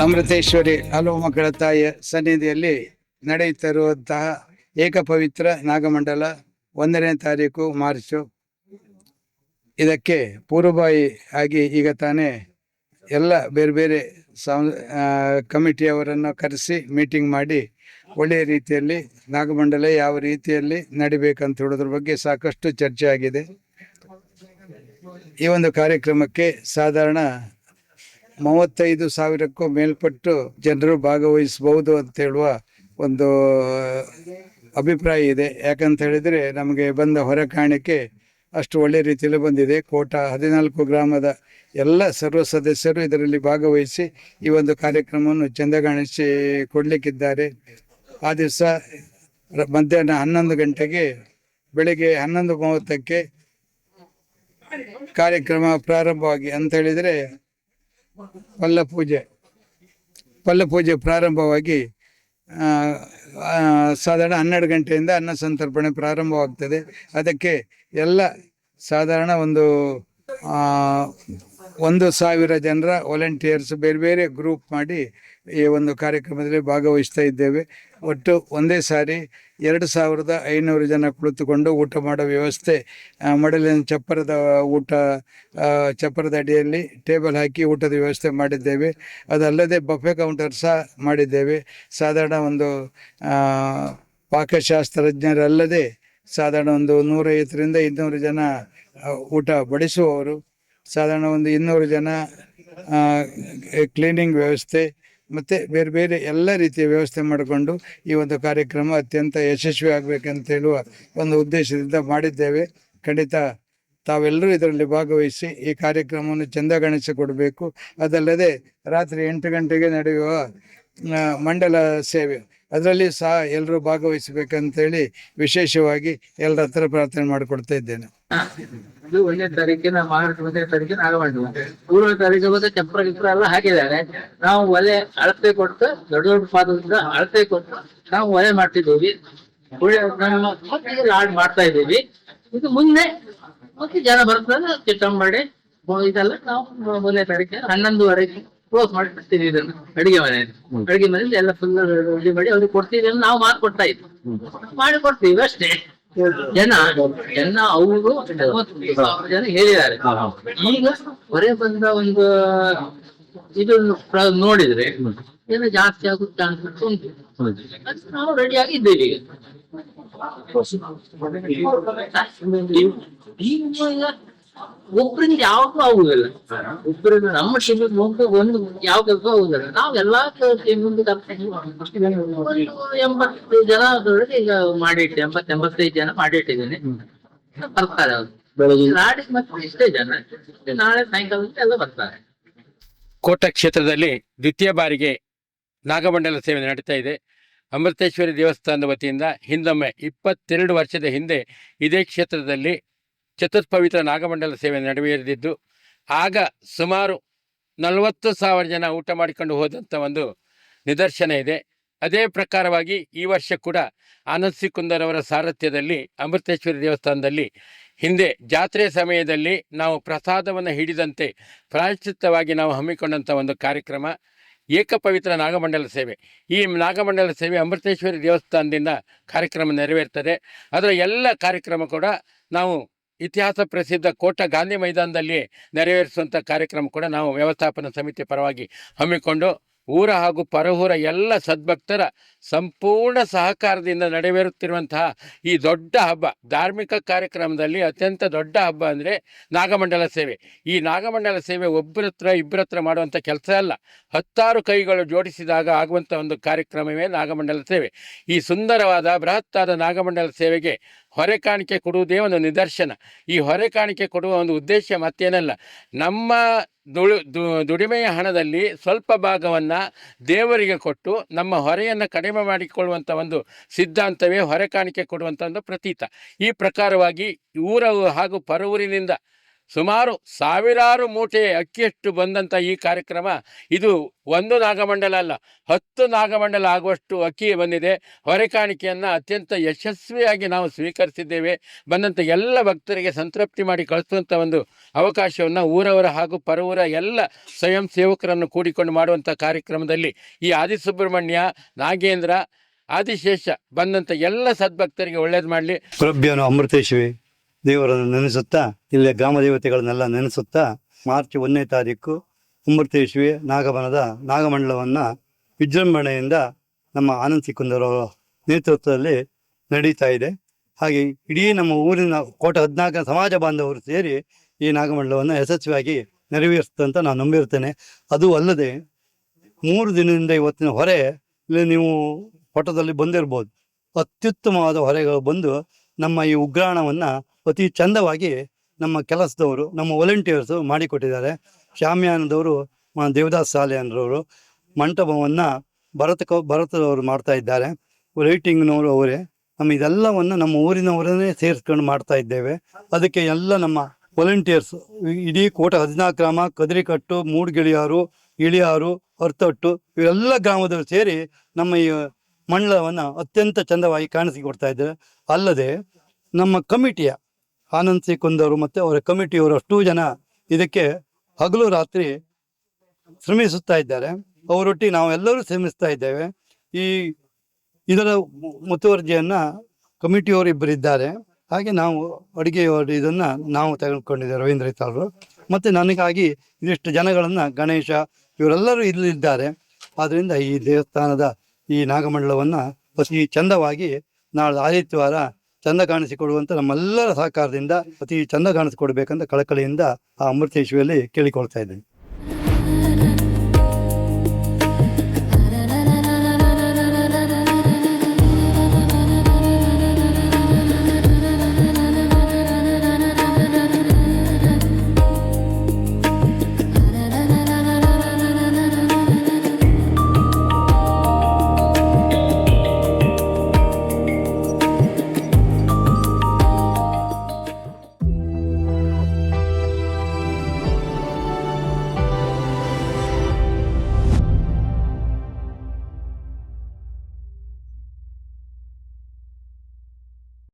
ಅಮೃತೇಶ್ವರಿ ಹಲವು ಮಕ್ಕಳ ತಾಯಿಯ ಸನ್ನಿಧಿಯಲ್ಲಿ ನಡೆಯುತ್ತಿರುವಂತಹ ಏಕಪವಿತ್ರ ನಾಗಮಂಡಲ 1ನೇ ತಾರೀಕು ಮಾರ್ಚು. ಇದಕ್ಕೆ ಪೂರ್ವಭಾವಿ ಆಗಿ ಈಗ ತಾನೇ ಎಲ್ಲ ಬೇರೆ ಬೇರೆ ಕಮಿಟಿಯವರನ್ನು ಕರೆಸಿ ಮೀಟಿಂಗ್ ಮಾಡಿ ಒಳ್ಳೆಯ ರೀತಿಯಲ್ಲಿ ನಾಗಮಂಡಲ ಯಾವ ರೀತಿಯಲ್ಲಿ ನಡಿಬೇಕಂತ ಹೇಳೋದ್ರ ಬಗ್ಗೆ ಸಾಕಷ್ಟು ಚರ್ಚೆ ಆಗಿದೆ. ಈ ಒಂದು ಕಾರ್ಯಕ್ರಮಕ್ಕೆ ಸಾಧಾರಣ 35,000ಕ್ಕೂ ಮೇಲ್ಪಟ್ಟು ಜನರು ಭಾಗವಹಿಸಬಹುದು ಅಂತ ಹೇಳುವ ಒಂದು ಅಭಿಪ್ರಾಯ ಇದೆ. ಯಾಕಂತ ಹೇಳಿದರೆ ನಮಗೆ ಬಂದ ಹೊರ ಕಾಣಿಕೆ ಅಷ್ಟು ಒಳ್ಳೆ ರೀತಿಯಲ್ಲಿ ಬಂದಿದೆ. ಕೋಟ 14 ಗ್ರಾಮದ ಎಲ್ಲ ಸರ್ವ ಸದಸ್ಯರು ಇದರಲ್ಲಿ ಭಾಗವಹಿಸಿ ಈ ಒಂದು ಕಾರ್ಯಕ್ರಮವನ್ನು ಚಂದಗಾಣಿಸಿ ಕೊಡಲಿಕ್ಕಿದ್ದಾರೆ. ಆ ದಿವಸ ಮಧ್ಯಾಹ್ನ 11 ಗಂಟೆಗೆ ಬೆಳಗ್ಗೆ 11:30ಕ್ಕೆ ಕಾರ್ಯಕ್ರಮ ಪ್ರಾರಂಭವಾಗಿ ಅಂತ ಹೇಳಿದರೆ ಪಲ್ಲಪೂಜೆ ಪ್ರಾರಂಭವಾಗಿ ಸಾಧಾರಣ 12 ಗಂಟೆಯಿಂದ ಅನ್ನ ಸಂತರ್ಪಣೆ ಪ್ರಾರಂಭವಾಗ್ತದೆ. ಅದಕ್ಕೆ ಎಲ್ಲ ಸಾಧಾರಣ 1,000 ಜನರ ವಾಲಂಟಿಯರ್ಸ್ ಬೇರೆ ಬೇರೆ ಗ್ರೂಪ್ ಮಾಡಿ ಈ ಒಂದು ಕಾರ್ಯಕ್ರಮದಲ್ಲಿ ಭಾಗವಹಿಸ್ತಾ ಇದ್ದೇವೆ. ಒಟ್ಟು ಒಂದೇ ಸಾರಿ 2,500 ಜನ ಕುಳಿತುಕೊಂಡು ಊಟ ಮಾಡೋ ವ್ಯವಸ್ಥೆ, ಮಡಲಿನ ಚಪ್ಪರದ ಅಡಿಯಲ್ಲಿ ಟೇಬಲ್ ಹಾಕಿ ಊಟದ ವ್ಯವಸ್ಥೆ ಮಾಡಿದ್ದೇವೆ. ಅದಲ್ಲದೆ ಬಫೆ ಕೌಂಟರ್ ಸಹ ಮಾಡಿದ್ದೇವೆ. ಸಾಧಾರಣ ಪಾಕಶಾಸ್ತ್ರಜ್ಞರಲ್ಲದೆ ಸಾಧಾರಣ 150ರಿಂದ 200 ಜನ ಊಟ ಬಡಿಸುವವರು, ಸಾಧಾರಣ 200 ಜನ ಕ್ಲೀನಿಂಗ್ ವ್ಯವಸ್ಥೆ ಮತ್ತು ಬೇರೆ ಬೇರೆ ಎಲ್ಲ ರೀತಿಯ ವ್ಯವಸ್ಥೆ ಮಾಡಿಕೊಂಡು ಈ ಒಂದು ಕಾರ್ಯಕ್ರಮ ಅತ್ಯಂತ ಯಶಸ್ವಿ ಆಗಬೇಕಂತ ಹೇಳುವ ಒಂದು ಉದ್ದೇಶದಿಂದ ಮಾಡಿದ್ದೇವೆ. ಖಂಡಿತ ತಾವೆಲ್ಲರೂ ಇದರಲ್ಲಿ ಭಾಗವಹಿಸಿ ಈ ಕಾರ್ಯಕ್ರಮವನ್ನು ಚಂದಗಾಣಿಸಿಕೊಡಬೇಕು. ಅದಲ್ಲದೆ ರಾತ್ರಿ 8 ಗಂಟೆಗೆ ನಡೆಯುವ ಮಂಡಲ ಸೇವೆ, ಅದರಲ್ಲಿ ಸಹ ಎಲ್ಲರೂ ಭಾಗವಹಿಸಬೇಕಂತೇಳಿ ವಿಶೇಷವಾಗಿ ಎಲ್ಲರ ಹತ್ರ ಪ್ರಾರ್ಥನೆ ಮಾಡಿಕೊಡ್ತಾ ಇದ್ದೇನೆ. ಇದು 1ನೇ ತಾರೀಕಿನ ಮಾರ್ಚ್ 1ನೇ ತಾರೀಕಿನ ಆಗಮಂಡಲ. 3ನೇ ತಾರೀಕು ಚಪ್ರ ಎಲ್ಲ ಹಾಕಿದ್ದಾರೆ. ನಾವು ಒಲೆ ಅಳತೆ ಕೊಟ್ಟು ದೊಡ್ಡ ಪಾತ್ರದಿಂದ ಅಳತೆ ಕೊಟ್ಟು ನಾವು ಒಲೆ ಮಾಡ್ತಿದ್ದೀವಿ. ಲಾಡ್ ಮಾಡ್ತಾ ಇದ್ದೀವಿ. ಇದು ಮುಂದೆ ಮತ್ತೆ ಜನ ಬರ್ತಾರೆ ಚಿತ್ರ ಮಾಡಿ ಇದೆಲ್ಲ ನಾವು 1ನೇ ತಾರೀಕು 11:30ಕ್ಕೆ ಕ್ಲೋಸ್ ಮಾಡಿ ಬಿಡ್ತೀವಿ. ಇದನ್ನು ಅಡಿಗೆ ಮನೆಯಲ್ಲಿ ಎಲ್ಲ ಫುಲ್ ರೆಡಿ ಮಾಡಿ ಅವ್ರಿಗೆ ಕೊಡ್ತೀವಿ. ನಾವು ಕೊಡ್ತಾ ಇದ್ವಿ, ಮಾಡಿ ಕೊಡ್ತೀವಿ ಅಷ್ಟೇ. ಜನ ಅವರು ಜನ ಹೇಳಿದ್ದಾರೆ. ಈಗ ಹೊರೆ ಬಂದ ಒಂದು ಇದನ್ನು ನೋಡಿದ್ರೆ ಏನೋ ಜಾಸ್ತಿ ಆಗುತ್ತೆ ಚಾನ್ಸ್ ಉಂಟು. ನಾವು ರೆಡಿ ಆಗಿದ್ದೇವೆ ಈಗ. ಒಬ್ಬರಿಂದ ಯಾವ್ದು ಆಗುದಿಲ್ಲ. ಒಬ್ಬರಿಂದ ನಮ್ಮ ಟೀಮಿಗೆ ಒಂದು ಯಾವ ಕೆಲಸ ಆಗುದಿಲ್ಲ. ನಾವು ಎಲ್ಲಾ ಟೀಮಿಂದ 80 ಜನ ಈಗ ಮಾಡಿಟ್ಟು 85 ಜನ ಮಾಡಿಟ್ಟಿದ್ದೇನೆ. ಬರ್ತಾರೆ ಅವರು ನಾಡಿಗೆ ಮತ್ತೆ ಇಷ್ಟೇ ಜನ. ನಾಳೆ ಸಾಯಂಕಾಲಕ್ಕೆ ಎಲ್ಲ ಬರ್ತಾರೆ. ಕೋಟ ಕ್ಷೇತ್ರದಲ್ಲಿ ದ್ವಿತೀಯ ಬಾರಿಗೆ ನಾಗಮಂಡಲ ಸೇವೆ ನಡೀತಾ ಇದೆ. ಅಮೃತೇಶ್ವರಿ ದೇವಸ್ಥಾನದ ವತಿಯಿಂದ ಹಿಂದೊಮ್ಮೆ 22 ವರ್ಷದ ಹಿಂದೆ ಇದೇ ಕ್ಷೇತ್ರದಲ್ಲಿ ಚತುರ್ಪವಿತ್ರ ನಾಗಮಂಡಲ ಸೇವೆ ನಡೆದಿದ್ದು, ಆಗ ಸುಮಾರು 40,000 ಜನ ಊಟ ಮಾಡಿಕೊಂಡು ಹೋದಂಥ ಒಂದು ನಿದರ್ಶನ ಇದೆ. ಅದೇ ಪ್ರಕಾರವಾಗಿ ಈ ವರ್ಷ ಕೂಡ ಆನಂದ್ ಸಿ ಕುಂದರ್ ಅವರ ಸಾರಥ್ಯದಲ್ಲಿ ಅಮೃತೇಶ್ವರಿ ದೇವಸ್ಥಾನದಲ್ಲಿ ಹಿಂದೆ ಜಾತ್ರೆ ಸಮಯದಲ್ಲಿ ನಾವು ಪ್ರಸಾದವನ್ನು ಹಿಡಿದಂತೆ ಪ್ರಾಯಶ್ಚಿತ್ತವಾಗಿ ನಾವು ಹಮ್ಮಿಕೊಂಡಂಥ ಒಂದು ಕಾರ್ಯಕ್ರಮ ಏಕಪವಿತ್ರ ನಾಗಮಂಡಲ ಸೇವೆ. ಈ ನಾಗಮಂಡಲ ಸೇವೆ ಅಮೃತೇಶ್ವರಿ ದೇವಸ್ಥಾನದಿಂದ ಕಾರ್ಯಕ್ರಮ ನೆರವೇರ್ತದೆ. ಅದರ ಎಲ್ಲ ಕಾರ್ಯಕ್ರಮ ಕೂಡ ನಾವು ಇತಿಹಾಸ ಪ್ರಸಿದ್ಧ ಕೋಟ ಗಾಂಧಿ ಮೈದಾನದಲ್ಲಿ ನೆರವೇರಿಸುವಂಥ ಕಾರ್ಯಕ್ರಮ ಕೂಡ ನಾವು ವ್ಯವಸ್ಥಾಪನಾ ಸಮಿತಿ ಪರವಾಗಿ ಹಮ್ಮಿಕೊಂಡು ಊರ ಹಾಗೂ ಪರಹೂರ ಎಲ್ಲ ಸದ್ಭಕ್ತರ ಸಂಪೂರ್ಣ ಸಹಕಾರದಿಂದ ನೆರವೇರುತ್ತಿರುವಂತಹ ಈ ದೊಡ್ಡ ಹಬ್ಬ, ಧಾರ್ಮಿಕ ಕಾರ್ಯಕ್ರಮದಲ್ಲಿ ಅತ್ಯಂತ ದೊಡ್ಡ ಹಬ್ಬ ಅಂದರೆ ನಾಗಮಂಡಲ ಸೇವೆ. ಈ ನಾಗಮಂಡಲ ಸೇವೆ ಇಬ್ಬರತ್ರ ಮಾಡುವಂಥ ಕೆಲಸ ಅಲ್ಲ, 10 ಕೈಗಳು ಜೋಡಿಸಿದಾಗ ಆಗುವಂಥ ಒಂದು ಕಾರ್ಯಕ್ರಮವೇ ನಾಗಮಂಡಲ ಸೇವೆ. ಈ ಸುಂದರವಾದ ಬೃಹತ್ತಾದ ನಾಗಮಂಡಲ ಸೇವೆಗೆ ಹೊರೆ ಕಾಣಿಕೆ ಕೊಡುವುದೇ ಒಂದು ನಿದರ್ಶನ. ಈ ಹೊರೆ ಕಾಣಿಕೆ ಕೊಡುವ ಒಂದು ಉದ್ದೇಶ ಮತ್ತೇನಲ್ಲ, ನಮ್ಮ ದುಡಿಮೆಯ ಹಣದಲ್ಲಿ ಸ್ವಲ್ಪ ಭಾಗವನ್ನು ದೇವರಿಗೆ ಕೊಟ್ಟು ನಮ್ಮ ಹೊರೆಯನ್ನು ಕಡಿಮೆ ಮಾಡಿಕೊಳ್ಳುವಂಥ ಒಂದು ಸಿದ್ಧಾಂತವೇ ಹೊರೆ ಕಾಣಿಕೆ ಕೊಡುವಂಥ ಒಂದು ಪ್ರತೀತ. ಈ ಪ್ರಕಾರವಾಗಿ ಊರ ಹಾಗೂ ಪರವೂರಿನಿಂದ ಸುಮಾರು ಸಾವಿರಾರು ಮೂಟೆ ಅಕ್ಕಿಯಷ್ಟು ಬಂದಂಥ ಈ ಕಾರ್ಯಕ್ರಮ ಇದು ಒಂದು ನಾಗಮಂಡಲ ಅಲ್ಲ, 10 ನಾಗಮಂಡಲ ಆಗುವಷ್ಟು ಅಕ್ಕಿ ಬಂದಿದೆ. ಹೊರೆಕಾಣಿಕೆಯನ್ನು ಅತ್ಯಂತ ಯಶಸ್ವಿಯಾಗಿ ನಾವು ಸ್ವೀಕರಿಸಿದ್ದೇವೆ. ಬಂದಂಥ ಎಲ್ಲ ಭಕ್ತರಿಗೆ ಸಂತೃಪ್ತಿ ಮಾಡಿ ಕಳಿಸುವಂಥ ಒಂದು ಅವಕಾಶವನ್ನು ಊರವರ ಹಾಗೂ ಪರವೂರ ಎಲ್ಲ ಸ್ವಯಂ ಸೇವಕರನ್ನು ಕೂಡಿಕೊಂಡು ಮಾಡುವಂಥ ಕಾರ್ಯಕ್ರಮದಲ್ಲಿ ಈ ಆದಿಸುಬ್ರಹ್ಮಣ್ಯ, ನಾಗೇಂದ್ರ, ಆದಿಶೇಷ ಬಂದಂಥ ಎಲ್ಲ ಸದ್ಭಕ್ತರಿಗೆ ಒಳ್ಳೇದು ಮಾಡಲಿ. ಪ್ರಭ್ಯನು ಅಮೃತೇಶ್ವರಿ ದೇವರನ್ನು ನೆನೆಸುತ್ತಾ, ಇಲ್ಲಿಯ ಗ್ರಾಮ ದೇವತೆಗಳನ್ನೆಲ್ಲ ನೆನೆಸುತ್ತಾ, ಮಾರ್ಚ್ 1ನೇ ತಾರೀಕು ಅಮೃತೇಶ್ವರಿ ನಾಗವನದ ನಾಗಮಂಡಲವನ್ನು ವಿಜೃಂಭಣೆಯಿಂದ ನಮ್ಮ ಆನಂದ್ ಸಿಕ್ಕಂದರವರ ನೇತೃತ್ವದಲ್ಲಿ ನಡೀತಾ ಇದೆ. ಹಾಗೆ ಇಡೀ ನಮ್ಮ ಊರಿನ 14 ಸಮಾಜ ಬಾಂಧವರು ಸೇರಿ ಈ ನಾಗಮಂಡಲವನ್ನು ಯಶಸ್ವಿಯಾಗಿ ನೆರವೇರಿಸ್ತಂತ ನಾನು ನಂಬಿರ್ತೇನೆ. ಅದು ಅಲ್ಲದೆ 3 ದಿನದಿಂದ ಇವತ್ತಿನ ಹೊರೆ ಇಲ್ಲಿ ನೀವು ಫೋಟೋದಲ್ಲಿ ಬಂದಿರ್ಬೋದು, ಅತ್ಯುತ್ತಮವಾದ ಹೊರೆಗಳು ಬಂದು ನಮ್ಮ ಈ ಉಗ್ರಾಣವನ್ನು ಅತಿ ಚಂದವಾಗಿ ನಮ್ಮ ಕೆಲಸದವರು, ನಮ್ಮ ವಾಲಂಟಿಯರ್ಸು ಮಾಡಿಕೊಟ್ಟಿದ್ದಾರೆ. ಶಾಮ್ಯಾನದವರು ದೇವದಾಸ್ ಸಾಲೆಯನ್ರವರು, ಮಂಟಪವನ್ನು ಭರತದವರು ಮಾಡ್ತಾ ಇದ್ದಾರೆ, ಲೈಟಿಂಗ್ನವರು ಅವರೇ. ನಮ್ಮ ಇದೆಲ್ಲವನ್ನು ನಮ್ಮ ಊರಿನವರನ್ನೇ ಸೇರಿಸ್ಕೊಂಡು ಮಾಡ್ತಾ ಇದ್ದೇವೆ. ಅದಕ್ಕೆ ಎಲ್ಲ ನಮ್ಮ ವಾಲಂಟಿಯರ್ಸ್ ಇಡೀ 14 ಗ್ರಾಮ, ಕದ್ರಿಕಟ್ಟು, ಮೂಡ್ಗಿಳಿಯಾರು, ಇಳಿಯಾರು, ಅರ್ತೊಟ್ಟು ಇವೆಲ್ಲ ಗ್ರಾಮದವರು ಸೇರಿ ನಮ್ಮ ಈ ಮಂಡಲವನ್ನು ಅತ್ಯಂತ ಚಂದವಾಗಿ ಕಾಣಿಸಿಕೊಡ್ತಾ ಇದ್ದಾರೆ. ಅಲ್ಲದೆ ನಮ್ಮ ಕಮಿಟಿಯ ಆನಂದ್ ಸಿಕ್ಕಂದವರು ಮತ್ತು ಅವರ ಕಮಿಟಿಯವರು ಅಷ್ಟೂ ಜನ ಇದಕ್ಕೆ ಹಗಲು ರಾತ್ರಿ ಶ್ರಮಿಸುತ್ತಾ ಇದ್ದಾರೆ. ಅವರೊಟ್ಟಿಗೆ ನಾವೆಲ್ಲರೂ ಶ್ರಮಿಸ್ತಾ ಇದ್ದೇವೆ. ಇದರ ಮುತುವರ್ಜಿಯನ್ನು ಕಮಿಟಿಯವರು ಇಬ್ಬರಿದ್ದಾರೆ. ಹಾಗೆ ನಾವು ಅಡುಗೆ ಇದನ್ನು ನಾವು ತೆಗೆದುಕೊಂಡಿದ್ದೇವೆ, ರವೀಂದ್ರ ಹಿತಾಳ್ರು. ಮತ್ತು ನನಗಾಗಿ ಇದಿಷ್ಟು ಜನಗಳನ್ನು, ಗಣೇಶ ಇವರೆಲ್ಲರೂ ಇಲ್ಲಿದ್ದಾರೆ. ಆದ್ದರಿಂದ ಈ ದೇವಸ್ಥಾನದ ಈ ನಾಗಮಂಡಲವನ್ನು ಅತಿ ಚಂದವಾಗಿ ನಾಳೆ ಆದಿತ್ಯವಾರ ಚಂದ ಕಾಣಿಸಿಕೊಡುವಂಥ ನಮ್ಮೆಲ್ಲರ ಸಹಕಾರದಿಂದ ಅತಿ ಚಂದ ಕಾಣಿಸಿಕೊಡ್ಬೇಕಂತ ಕಳಕಳಿಯಿಂದ ಆ ಅಮೃತೇಶ್ವರಿಯಲ್ಲಿ ಕೇಳಿಕೊಳ್ತಾ ಇದ್ದೇನೆ.